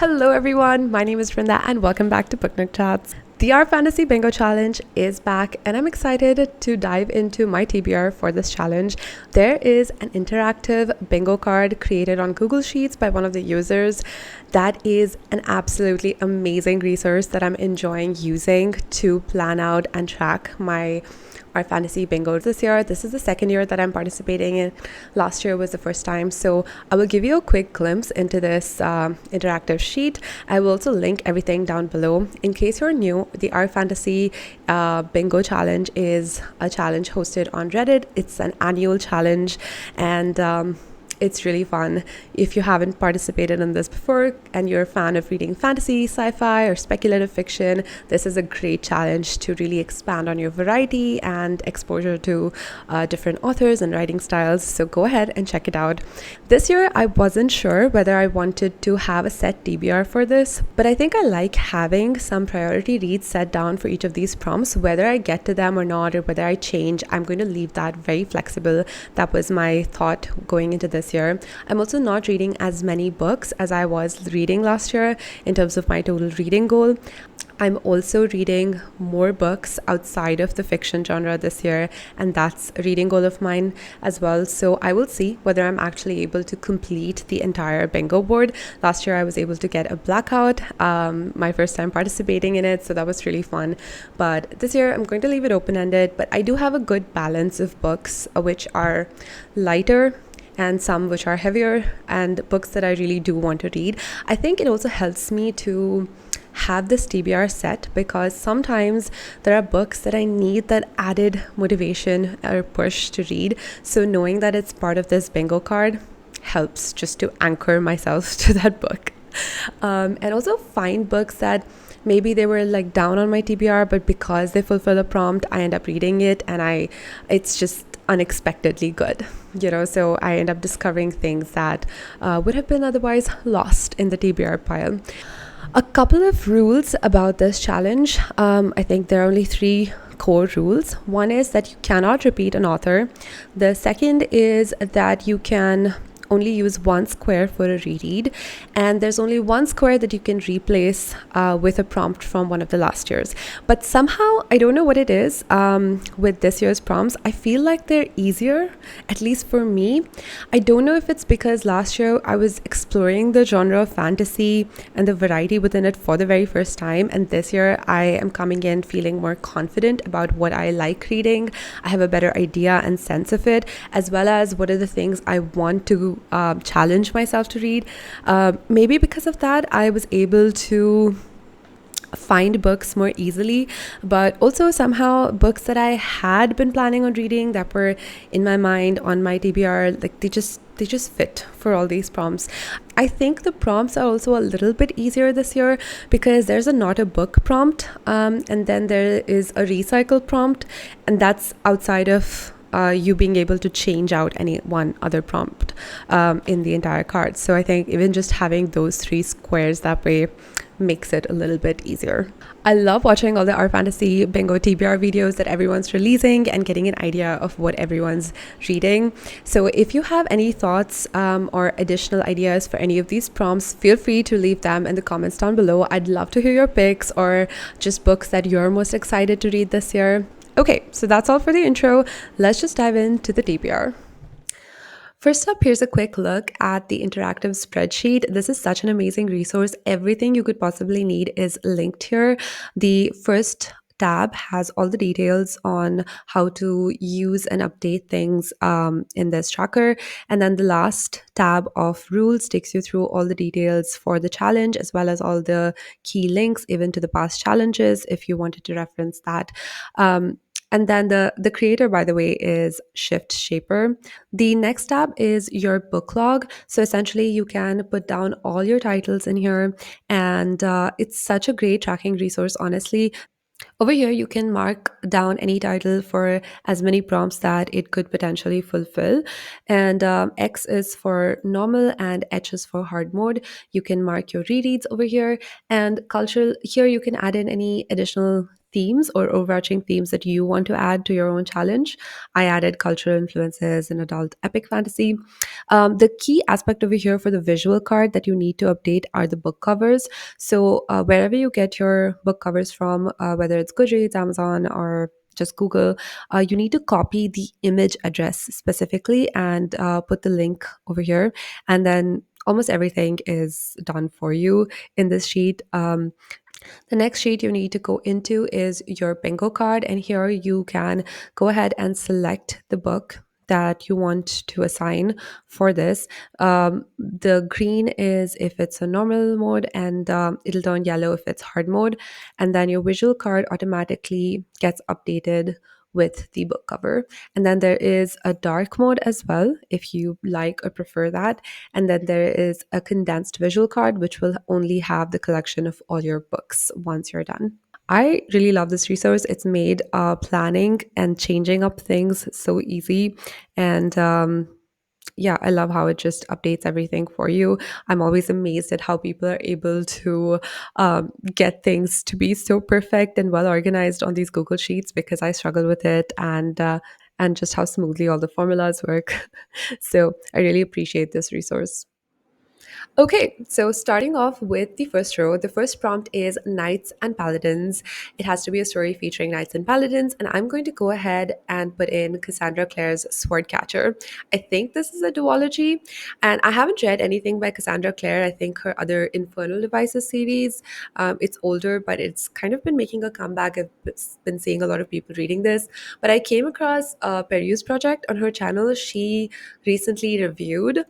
Hello, everyone. My name is Brinda, and welcome back to Book Nook Chats. The Our Fantasy Bingo Challenge is back, and I'm excited to dive into my TBR for this challenge. There is an interactive bingo card created on Google Sheets by one of the users. That is an absolutely amazing resource that I'm enjoying using to plan out and track my our fantasy bingo this year. This is the second year that I'm participating in. Last year was the first time. So I will give you a quick glimpse into this interactive sheet. I will also link everything down below. In case you're new, the Our Fantasy Bingo Challenge is a challenge hosted on Reddit. It's an annual challenge, and it's really fun. If you haven't participated in this before and you're a fan of reading fantasy, sci-fi, or speculative fiction, this is a great challenge to really expand on your variety and exposure to different authors and writing styles. So go ahead and check it out. This year, I wasn't sure whether I wanted to have a set TBR for this, but I think I like having some priority reads set down for each of these prompts. Whether I get to them or not, or whether I change, I'm going to leave that very flexible. That was my thought going into this year. I'm also not reading as many books as I was reading last year in terms of my total reading goal. I'm also reading more books outside of the fiction genre this year, and that's a reading goal of mine as well. So I will see whether I'm actually able to complete the entire bingo board. Last year I was able to get a blackout, my first time participating in it, so that was really fun. But this year I'm going to leave it open-ended, but I do have a good balance of books which are lighter and some which are heavier, and books that I really do want to read. I think it also helps me to have this TBR set because sometimes there are books that I need that added motivation or push to read. So knowing that it's part of this bingo card helps just to anchor myself to that book. And also find books that maybe they were like down on my TBR, but because they fulfill a prompt, I end up reading it, and it's just unexpectedly good, so I end up discovering things that would have been otherwise lost in the TBR pile. A couple of rules about this challenge. I think there are only three core rules. One is that you cannot repeat an author. The second is that you can only use one square for a reread, and there's only one square that you can replace with a prompt from one of the last years. But somehow, I don't know what it is with this year's prompts, I feel like they're easier, at least for me. I don't know if it's because last year I was exploring the genre of fantasy and the variety within it for the very first time, and this year I am coming in feeling more confident about what I like reading. I have a better idea and sense of it, as well as what are the things I want to challenge myself to read. Maybe because of that, I was able to find books more easily, but also somehow books that I had been planning on reading that were in my mind on my TBR, like they just fit for all these prompts. I think the prompts are also a little bit easier this year because there's a not a book prompt, and then there is a recycle prompt, and that's outside of you being able to change out any one other prompt in the entire card. So I think even just having those three squares that way makes it a little bit easier. I love watching all the Our Fantasy Bingo TBR videos that everyone's releasing and getting an idea of what everyone's reading. So if you have any thoughts or additional ideas for any of these prompts, feel free to leave them in the comments down below. I'd love to hear your picks or just books that you're most excited to read this year. Okay, so that's all for the intro. Let's just dive into the TBR. First up, here's a quick look at the interactive spreadsheet. This is such an amazing resource. Everything you could possibly need is linked here. The first tab has all the details on how to use and update things in this tracker. And then the last tab of rules takes you through all the details for the challenge, as well as all the key links, even to the past challenges, if you wanted to reference that. And then the creator, by the way, is Shift Shaper. The next tab is your book log. So essentially, you can put down all your titles in here, and it's such a great tracking resource, honestly. Over here, you can mark down any title for as many prompts that it could potentially fulfill. And X is for normal and H is for hard mode. You can mark your rereads over here. And cultural, here you can add in any additional themes or overarching themes that you want to add to your own challenge. I added cultural influences and adult epic fantasy. The key aspect over here for the visual card that you need to update are the book covers. So, wherever you get your book covers from, whether it's Goodreads, Amazon, or just Google, you need to copy the image address specifically and put the link over here. And then almost everything is done for you in this sheet. The next sheet you need to go into is your bingo card, and here you can go ahead and select the book that you want to assign for this. The green is if it's a normal mode, and it'll turn yellow if it's hard mode. And then your visual card automatically gets updated with the book cover. And then there is a dark mode as well if you like or prefer that. And then there is a condensed visual card, which will only have the collection of all your books once you're done. I really love this resource. It's made planning and changing up things so easy. And yeah, I love how it just updates everything for you. I'm always amazed at how people are able to get things to be so perfect and well organized on these Google Sheets, because I struggle with it, and just how smoothly all the formulas work. So I really appreciate this resource. Okay, so starting off with the first row, the first prompt is Knights and Paladins. It has to be a story featuring Knights and Paladins, and I'm going to go ahead and put in Cassandra Clare's Swordcatcher. I think this is a duology, and I haven't read anything by Cassandra Clare. I think her other Infernal Devices series, it's older, but it's kind of been making a comeback. I've been seeing a lot of people reading this, but I came across Perius Project on her channel. She recently reviewed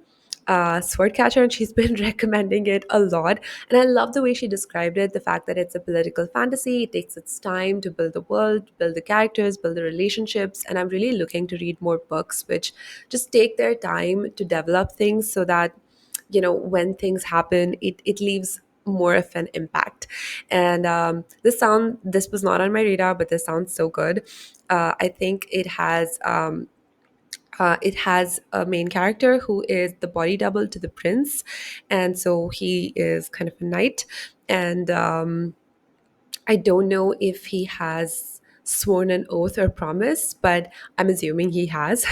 Swordcatcher, and she's been recommending it a lot. And I love the way she described it, the fact that it's a political fantasy. It takes its time to build the world, build the characters, build the relationships. And I'm really looking to read more books which just take their time to develop things so that, when things happen, it leaves more of an impact. And this was not on my radar, but this sounds so good. I think it has a main character who is the body double to the prince, and so he is kind of a knight. And I don't know if he has sworn an oath or promise, but I'm assuming he has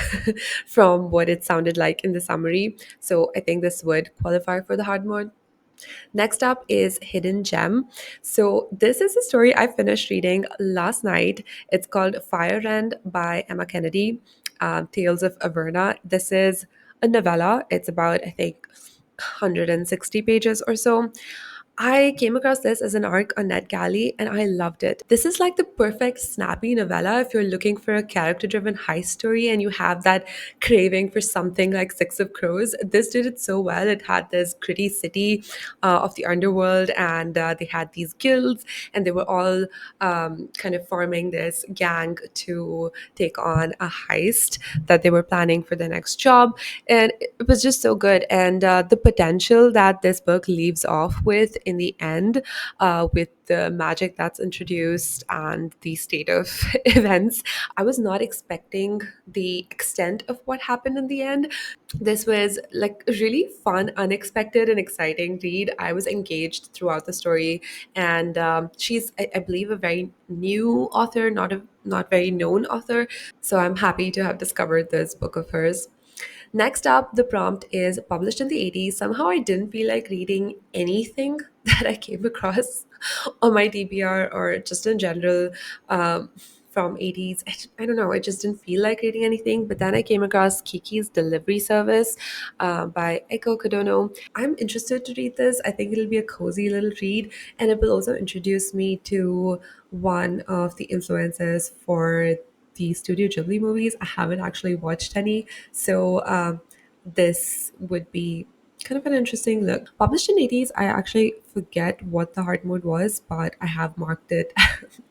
from what it sounded like in the summary. So I think this would qualify for the hard mode. Next up is Hidden Gem. So, this is a story I finished reading last night. It's called Fire Rend by Emma Kennedy, Tales of Averna. This is a novella. It's about, I think, 160 pages or so. I came across this as an arc on NetGalley and I loved it. This is like the perfect snappy novella if you're looking for a character driven heist story and you have that craving for something like Six of Crows. This did it so well. It had this gritty city of the underworld, and they had these guilds, and they were all kind of forming this gang to take on a heist that they were planning for the next job. And it was just so good. And the potential that this book leaves off with in the end, with the magic that's introduced and the state of events, I was not expecting the extent of what happened in the end. This was like a really fun, unexpected, and exciting read. I was engaged throughout the story, and she's, I believe, a very new author, not very known author. So I'm happy to have discovered this book of hers. Next up, the prompt is published in the 80s. Somehow I didn't feel like reading anything that I came across on my TBR or just in general from 80s. I don't know, I just didn't feel like reading anything. But then I came across Kiki's Delivery Service by Eiko Kodono. I'm interested to read this. I think it'll be a cozy little read, and it will also introduce me to one of the influences for the Studio Ghibli movies. I haven't actually watched any, so this would be kind of an interesting look. Published in 80s, I actually forget what the hard mode was, but I have marked it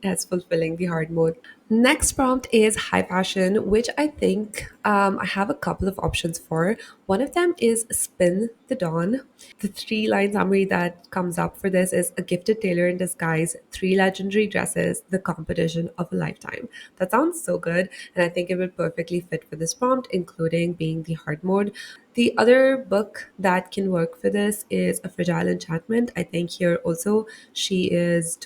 as fulfilling the hard mode. Next prompt is high fashion, which I think I have a couple of options for. One of them is Spin the Dawn. The three-line summary that comes up for this is a gifted tailor in disguise, three legendary dresses, the competition of a lifetime. That sounds so good, and I think it would perfectly fit for this prompt, including being the hard mode. The other book that can work for this is A Fragile Enchantment. I think here also she's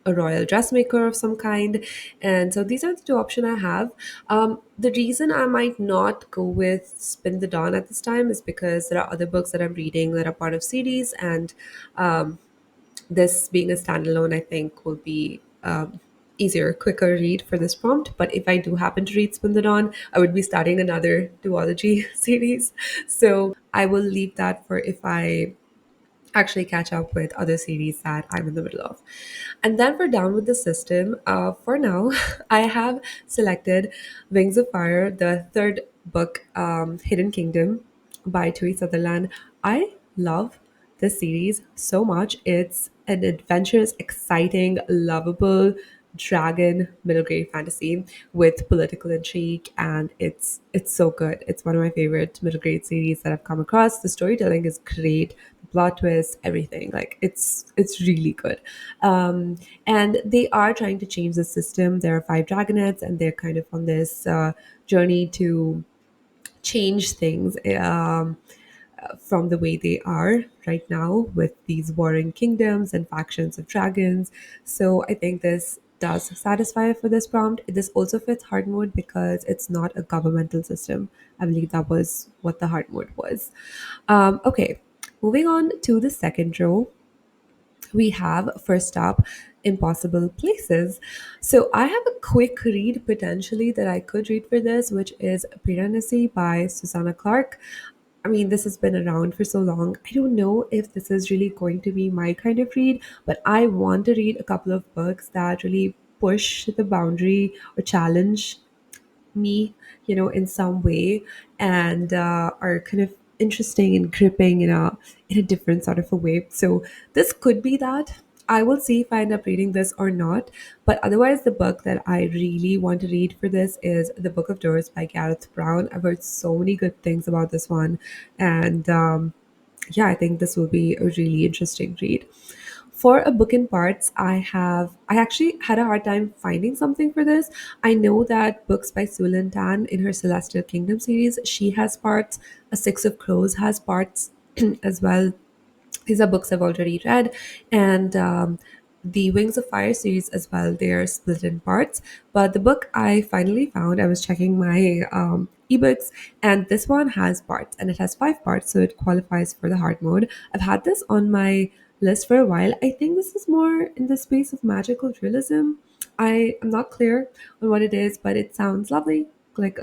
a royal dressmaker of some kind. And so these are the two options I have. The reason I might not go with Spin the Dawn at this time is because there are other books that I'm reading that are part of series, and um, this being a standalone, I think, will be easier, quicker read for this prompt. But if I do happen to read Spin the Dawn, I would be starting another duology series. So I will leave that for if I actually catch up with other series that I'm in the middle of. And then we're down with the system. For now, I have selected Wings of Fire, the third book, Hidden Kingdom by Tui Sutherland. I love this series so much. It's an adventurous, exciting, lovable dragon middle grade fantasy with political intrigue, and it's so good. It's one of my favorite middle grade series that I've come across. The storytelling is great, the plot twist, everything. Like it's really good. And they are trying to change the system. There are five dragonets, and they're kind of on this journey to change things. From the way they are right now with these warring kingdoms and factions of dragons. So I think this does satisfy for this prompt. This also fits hard mode because it's not a governmental system. I believe that was what the hard mode was. Okay, moving on to the second row, we have first up Impossible Places. So I have a quick read potentially that I could read for this, which is Piranesi by Susanna Clark. I mean, this has been around for so long. I don't know if this is really going to be my kind of read, but I want to read a couple of books that really push the boundary or challenge me, in some way, and are kind of interesting and gripping in a different sort of a way. So this could be that. I will see if I end up reading this or not. But otherwise, the book that I really want to read for this is The Book of Doors by Gareth Brown. I've heard so many good things about this one, and yeah, I think this will be a really interesting read. For a book in parts, I actually had a hard time finding something for this. I know that books by Sulin Tan in her Celestial Kingdom series, she has parts. A Six of Crows has parts as well. These are books I've already read, and the Wings of Fire series as well. They are split in parts. But the book I finally found, I was checking my ebooks, and this one has parts, and it has five parts, so it qualifies for the hard mode. I've had this on my list for a while. I think this is more in the space of magical realism. I am not clear on what it is, but it sounds lovely, like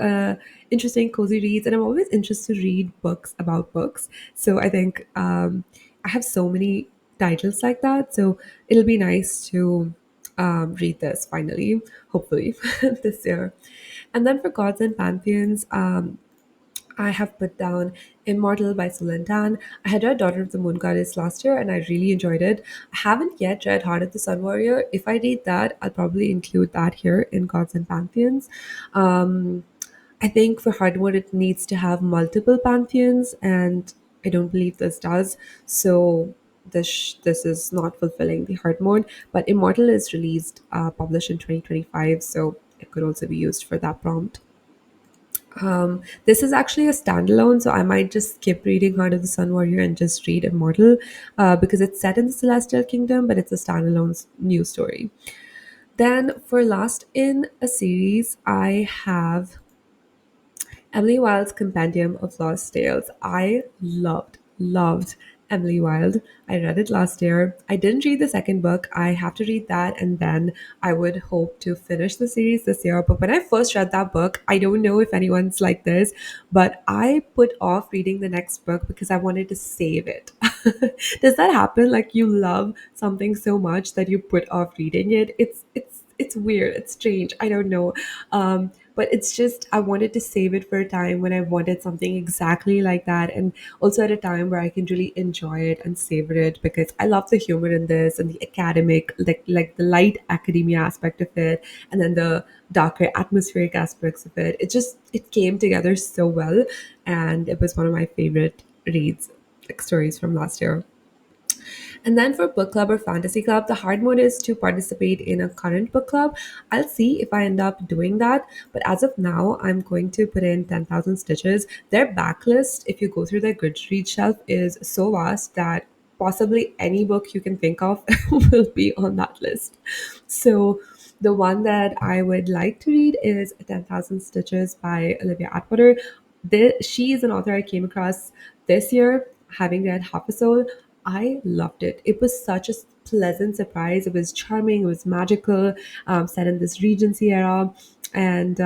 interesting, cozy reads, and I'm always interested to read books about books. So I think I have so many titles like that. So it'll be nice to read this finally, hopefully, this year. And then for Gods and Pantheons, I have put down Immortal by Sulantan. I had read Daughter of the Moon Goddess last year and I really enjoyed it. I haven't yet read Heart of the Sun Warrior. If I read that, I'll probably include that here in Gods and Pantheons. Um, I think for hard mode, it needs to have multiple pantheons, and I don't believe this does. So this is not fulfilling the hard mode. But Immortal is released, published in 2025, so it could also be used for that prompt. This is actually a standalone, so I might just skip reading Heart of the Sun Warrior and just read Immortal because it's set in the Celestial Kingdom, but it's a standalone new story. Then for last in a series, I have Emily Wilde's Compendium of Lost Tales. I loved Emily Wilde. I read it last year. I didn't read the second book. I have to read that, and then I would hope to finish the series this year. But when I first read that book, I don't know if anyone's like this, but I put off reading the next book because I wanted to save it. Does that happen? Like you love something so much that you put off reading it? It's weird. It's strange. I don't know. But it's just I wanted to save it for a time when I wanted something exactly like that, and also at a time where I can really enjoy it and savor it because I love the humor in this and the academic, like the light academia aspect of it, and then the darker atmospheric aspects of it. It came together so well, and it was one of my favorite reads, like stories from last year. And then for book club or fantasy club, the hard mode is to participate in a current book club. I'll see if I end up doing that. But as of now, I'm going to put in 10,000 Stitches. Their backlist, if you go through their Goodreads shelf, is so vast that possibly any book you can think of will be on that list. So the one that I would like to read is 10,000 Stitches by Olivia Atwater. She is an author I came across this year, having read Half a Soul. I loved it. It was such a pleasant surprise. It was charming, it was magical, set in this Regency era, and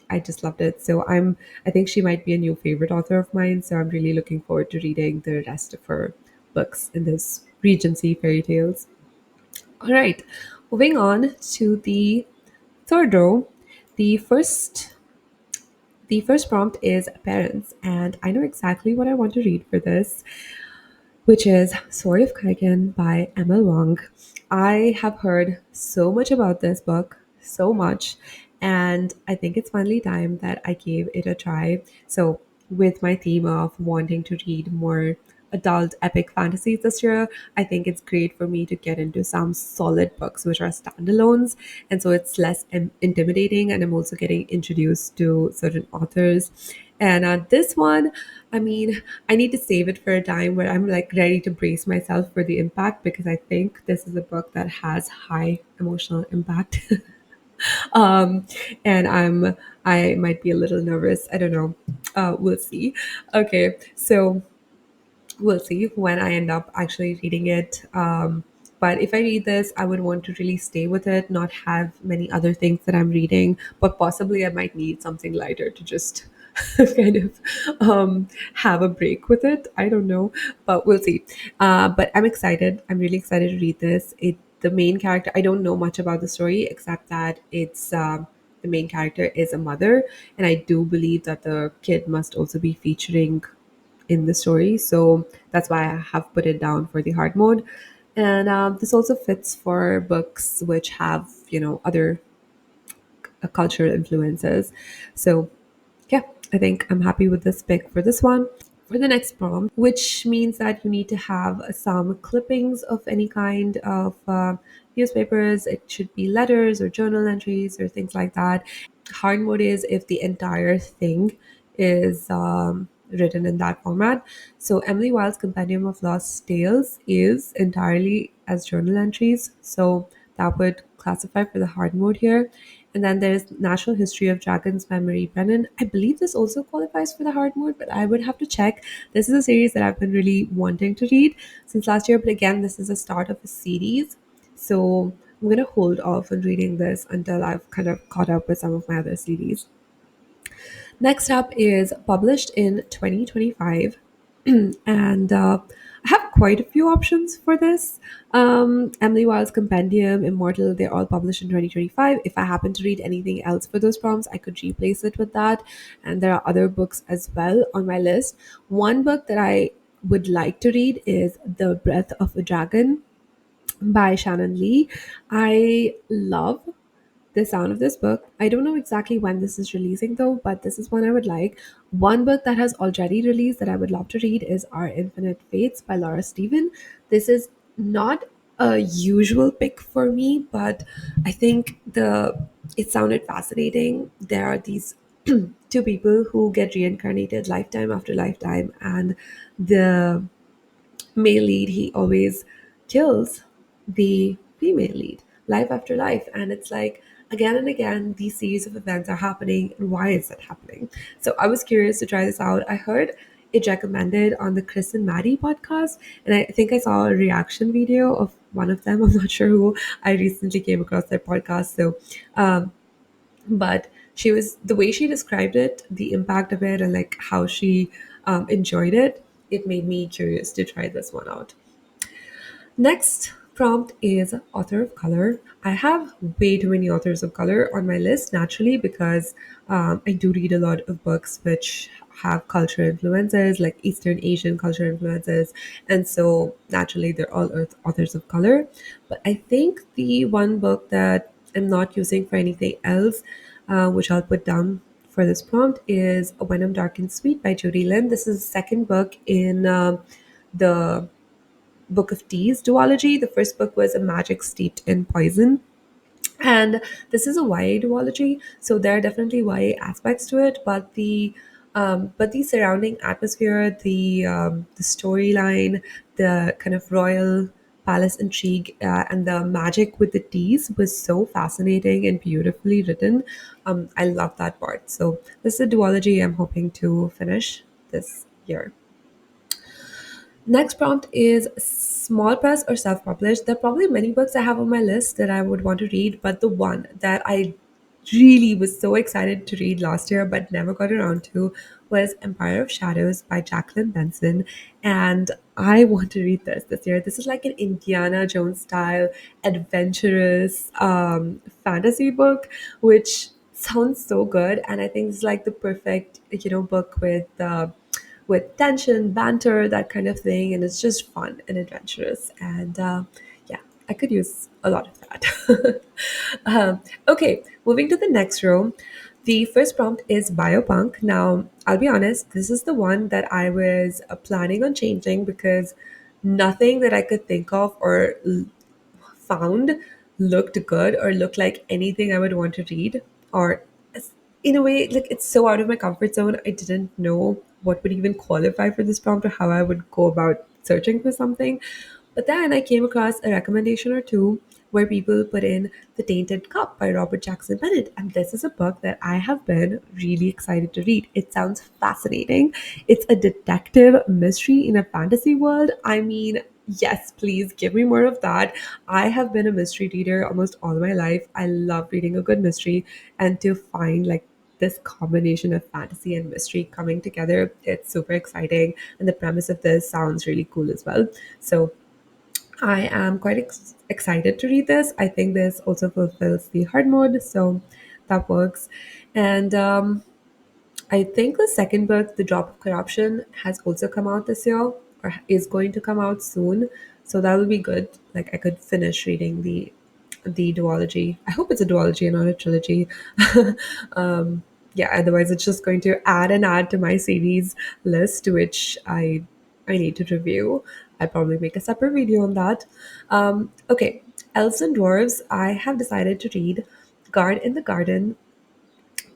I just loved it. So I think she might be a new favorite author of mine. So I'm really looking forward to reading the rest of her books in this Regency fairy tales. All right, moving on to the third row. The first the first prompt is parents, and I know exactly what I want to read for this, which is Sword of Kaigen by Emma Wong. I have heard so much about this book, so much, and I think it's finally time that I gave it a try. So, with my theme of wanting to read more adult epic fantasies this year, I think it's great for me to get into some solid books which are standalones. And so it's less intimidating, and I'm also getting introduced to certain authors. And this one, I mean, I need to save it for a time where I'm like ready to brace myself for the impact, because I think this is a book that has high emotional impact. um, and I might be a little nervous. I don't know. We'll see. Okay, so we'll see when I end up actually reading it. But if I read this, I would want to really stay with it, not have many other things that I'm reading, but possibly I might need something lighter to just kind of have a break with it. I don't know, but we'll see. But I'm excited. I'm really excited to read this. The main character, I don't know much about the story except that the main character is a mother, and I do believe that the kid must also be featuring in the story. So that's why I have put it down for the hard mode. And this also fits for books which have, other cultural influences. So yeah, I think I'm happy with this pick for this one. For the next prompt, which means that you need to have some clippings of any kind of newspapers. It should be letters or journal entries or things like that. Hard mode is if the entire thing is written in that format. So Emily Wilde's Compendium of Lost Tales is entirely as journal entries. So that would classify for the hard mode here. And then there's Natural History of Dragons by Marie Brennan. I believe this also qualifies for the hard mode, but I would have to check. This is a series that I've been really wanting to read since last year. But again, this is the start of a series. So I'm going to hold off on reading this until I've kind of caught up with some of my other series. Next up is published in 2025. And I have quite a few options for this. Emily Wilde's Compendium, Immortal, they're all published in 2025. If I happen to read anything else for those prompts, I could replace it with that. And there are other books as well on my list. One book that I would like to read is The Breath of a Dragon by Shannon Lee. I love the sound of this book. I don't know exactly when this is releasing though, but this is one I would like. One book that has already released that I would love to read is Our Infinite Fates by Laura Stephen. This is not a usual pick for me, but I think the it sounded fascinating. There are these two people who get reincarnated lifetime after lifetime, and the male lead, he always kills the female lead life after life. And it's like again and again, these series of events are happening. And why is that happening? So I was curious to try this out. I heard it recommended on the Chris and Maddie podcast. And I think I saw a reaction video of one of them. I'm not sure who. I recently came across their podcast. So, but she was the way she described it, the impact of it, and like how she enjoyed it. It made me curious to try this one out. Next prompt is author of color. I have way too many authors of color on my list naturally because I do read a lot of books which have cultural influences, like Eastern Asian cultural influences, and so naturally they're all authors of color. But I think the one book that I'm not using for anything else, which I'll put down for this prompt, is When I'm Dark and Sweet by Judy Lynn. This is the second book in the Book of Teas duology. The first book was A Magic Steeped in Poison. And this is a YA duology, so there are definitely YA aspects to it, but the But the surrounding atmosphere, the storyline, the kind of royal palace intrigue, and the magic with the teas was so fascinating and beautifully written. I love that part. So this is a duology I'm hoping to finish this year. Next prompt is small press or self published. There are probably many books I have on my list that I would want to read, but the one that I really was so excited to read last year but never got around to was Empire of Shadows by Jacqueline Benson. And I want to read this year. This is like an Indiana Jones style adventurous fantasy book, which sounds so good. And I think it's like the perfect, book with tension, banter, that kind of thing. And it's just fun and adventurous. And yeah, I could use a lot of that. Okay, moving to the next row. The first prompt is biopunk. Now, I'll be honest, this is the one that I was planning on changing because nothing that I could think of or found looked good or looked like anything I would want to read. Or, in a way, like it's so out of my comfort zone, I didn't know what would even qualify for this prompt or how I would go about searching for something. But then I came across a recommendation or two where people put in The Tainted Cup by Robert Jackson Bennett. And this is a book that I have been really excited to read. It sounds fascinating. It's a detective mystery in a fantasy world. I mean, yes, please give me more of that. I have been a mystery reader almost all my life. I love reading a good mystery, and to find like this combination of fantasy and mystery coming together, it's super exciting. And the premise of this sounds really cool as well. So I am quite excited to read this. I think this also fulfills the hard mode, so that works. And I think the second book, The Drop of Corruption, has also come out this year or is going to come out soon. So that will be good. Like I could finish reading the duology. I hope it's a duology and not a trilogy. Yeah, otherwise it's just going to add and add to my series list, which I need to review. I'll probably make a separate video on that. Okay, Elves and Dwarves. I have decided to read Guard in the Garden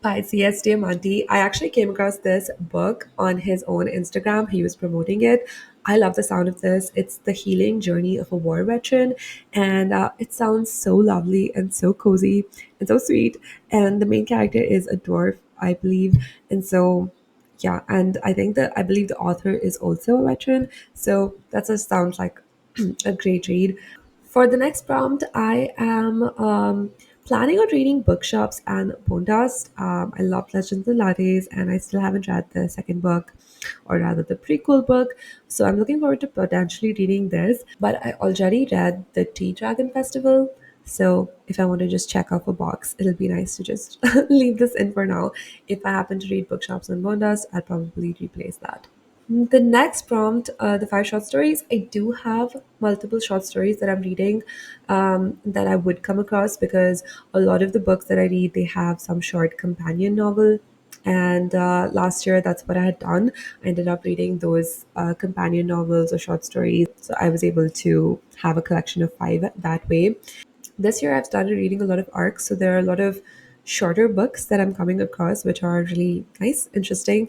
by C.S. Diamanti. I actually came across this book on his own Instagram. He was promoting it. I love the sound of this. It's the healing journey of a war veteran, and it sounds so lovely and so cozy and so sweet. And the main character is a dwarf, I believe, and so yeah. And I believe the author is also a veteran. So that just sounds like a great read. For the next prompt, I am planning on reading bookshops and Bondas. I love Legends and Lattes, and I still haven't read the second book, or rather the prequel book. So I'm looking forward to potentially reading this. But I already read the Tea Dragon Festival. So if I want to just check off a box, it'll be nice to just leave this in for now. If I happen to read bookshops and Bondas, I'll probably replace that. The next prompt, the five short stories. I do have multiple short stories that I'm reading that I would come across because a lot of the books that I read, they have some short companion novel. And last year, that's what I had done. I ended up reading those companion novels or short stories. So I was able to have a collection of five that way. This year, I've started reading a lot of arcs. So there are a lot of shorter books that I'm coming across, which are really nice, interesting.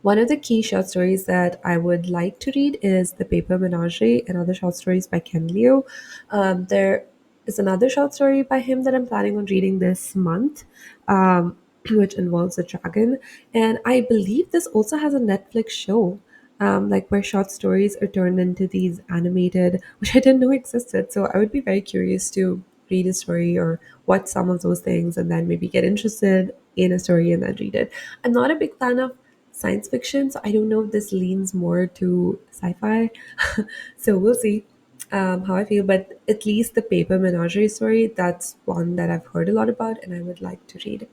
One of the key short stories that I would like to read is The Paper Menagerie and Other Short Stories by Ken Liu. There is another short story by him that I'm planning on reading this month, which involves a dragon. And I believe this also has a Netflix show, like where short stories are turned into these animated, which I didn't know existed. So I would be very curious to read a story or watch some of those things and then maybe get interested in a story and then read it. I'm not a big fan of science fiction, so I don't know if this leans more to sci-fi. So we'll see how I feel. But at least the Paper Menagerie story, that's one that I've heard a lot about and I would like to read.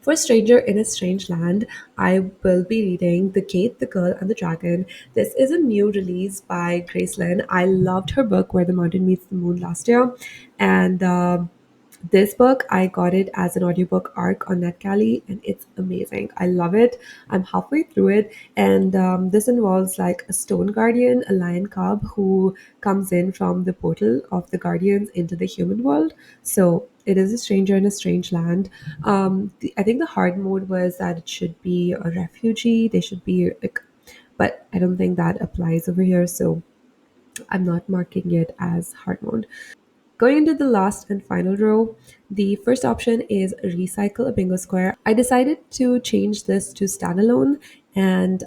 For Stranger in a Strange Land, I will be reading The Kate, the Girl, and the Dragon. This is a new release by Grace Lynn. I loved her book Where the Mountain Meets the Moon last year, and This book, I got it as an audiobook arc on NetGalley, and it's amazing. I love it. I'm halfway through it, and this involves like a stone guardian, a lion cub who comes in from the portal of the guardians into the human world. So it is a stranger in a strange land. I think the hard mode was that it should be a refugee. They should be like, but I don't think that applies over here. So I'm not marking it as hard mode. Going into the last and final row, the first option is recycle a bingo square. I decided to change this to standalone and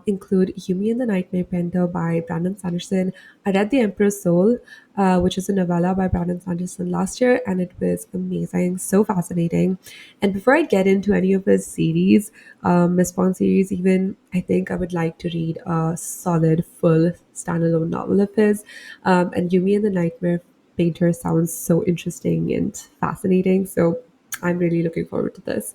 include Yumi and the Nightmare Painter by Brandon Sanderson. I read The Emperor's Soul, which is a novella by Brandon Sanderson last year, and it was amazing, so fascinating. And before I get into any of his series, Miss Bond series, even, I think I would like to read a solid, full standalone novel of his. And Yumi and the Nightmare Painter sounds so interesting and fascinating. So I'm really looking forward to this.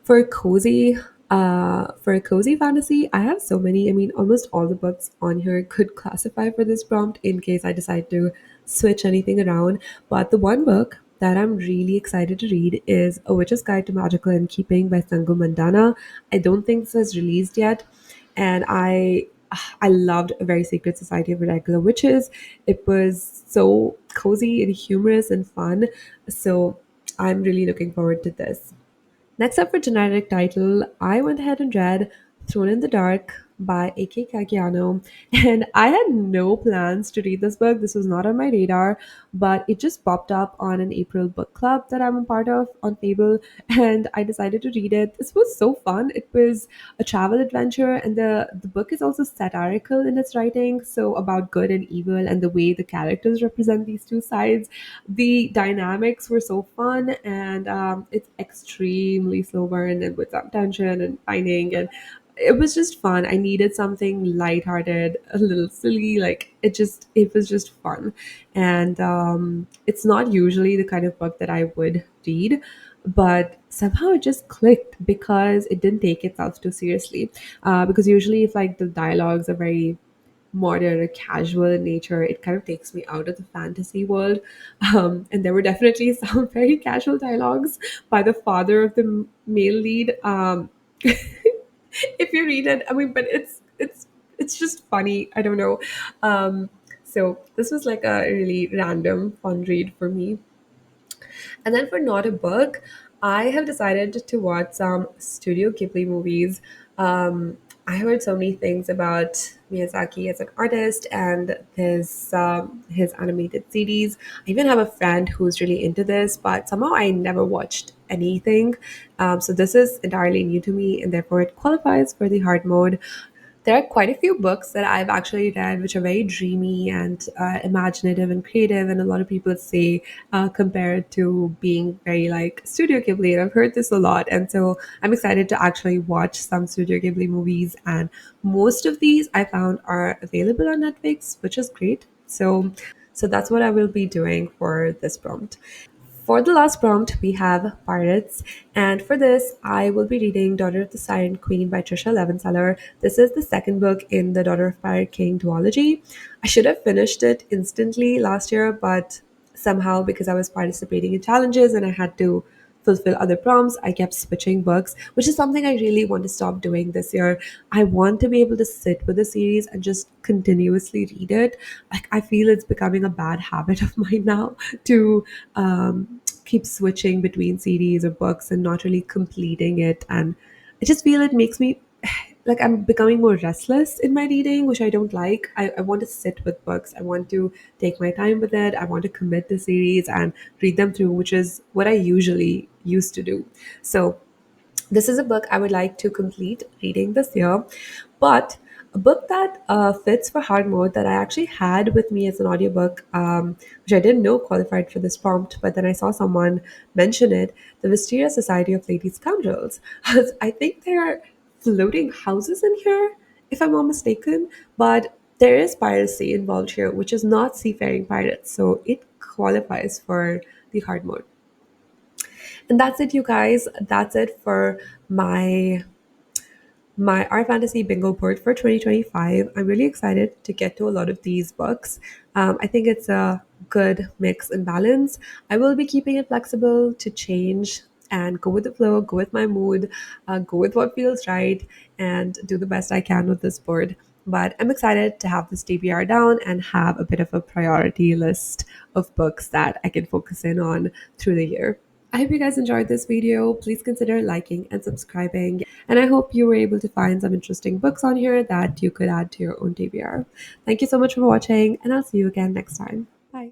For a cozy, for a cozy fantasy, I have so many. I mean, almost all the books on here could classify for this prompt in case I decide to switch anything around. But the one book that I'm really excited to read is A Witch's Guide to Magical Innkeeping by Sangu Mandana. I don't think this is released yet, and I loved A Very Secret Society of Irregular Witches. It was so cozy and humorous and fun. So I'm really looking forward to this. Next up for generic title, I went ahead and read Thrown in the Dark by A.K. Cagliano. And I had no plans to read this book. This was not on my radar, but it just popped up on an April book club that I'm a part of on Fable. And I decided to read it. This was so fun. It was a travel adventure, and the book is also satirical in its writing. So, about good and evil and the way the characters represent these two sides. The dynamics were so fun, and it's extremely slow burn and with some tension and finding, and it was just fun. I needed something lighthearted, a little silly. Like it was just fun, and it's not usually the kind of book that I would read. But somehow it just clicked because it didn't take itself too seriously. Because usually, if like the dialogues are very modern or casual in nature, it kind of takes me out of the fantasy world. And there were definitely some very casual dialogues by the father of the male lead. If you read it, I mean, but it's just funny. I don't know. So this was like a really random fun read for me. And then for not a book, I have decided to watch some Studio Ghibli movies. I heard so many things about Miyazaki as an artist and his animated series. I even have a friend who's really into this, but somehow I never watched anything. So this is entirely new to me, and therefore it qualifies for the hard mode. There are quite a few books that I've actually read which are very dreamy and imaginative and creative, and a lot of people say compared to being very like Studio Ghibli. And I've heard this a lot, and so I'm excited to actually watch some Studio Ghibli movies. And most of these I found are available on Netflix, which is great. So that's what I will be doing for this prompt. For the last prompt, we have pirates. And for this, I will be reading Daughter of the Siren Queen by Trisha Levenseller. This is the second book in the Daughter of Pirate King duology. I should have finished it instantly last year, but somehow because I was participating in challenges and I had to fulfill other prompts, I kept switching books, which is something I really want to stop doing this year. I want to be able to sit with a series and just continuously read it. Like, I feel it's becoming a bad habit of mine now to keep switching between series or books and not really completing it. And I just feel it makes me like I'm becoming more restless in my reading, which I don't like. I want to sit with books. I want to take my time with it. I want to commit the series and read them through, which is what I usually used to do. So this is a book I would like to complete reading this year, but a book that fits for hard mode that I actually had with me as an audiobook, which I didn't know qualified for this prompt, but then I saw someone mention it, The Mysterious Society of Lady Scoundrels. I think there are floating houses in here, if I'm not mistaken, but there is piracy involved here, which is not seafaring pirates, so it qualifies for the hard mode. And that's it, you guys. That's it for my my Our Fantasy Bingo board for 2025. I'm really excited to get to a lot of these books. I think it's a good mix and balance. I will be keeping it flexible to change and go with the flow, go with my mood, go with what feels right, and do the best I can with this board. But I'm excited to have this TBR down and have a bit of a priority list of books that I can focus in on through the year. I hope you guys enjoyed this video. Please consider liking and subscribing. And I hope you were able to find some interesting books on here that you could add to your own TBR. Thank you so much for watching, and I'll see you again next time. Bye.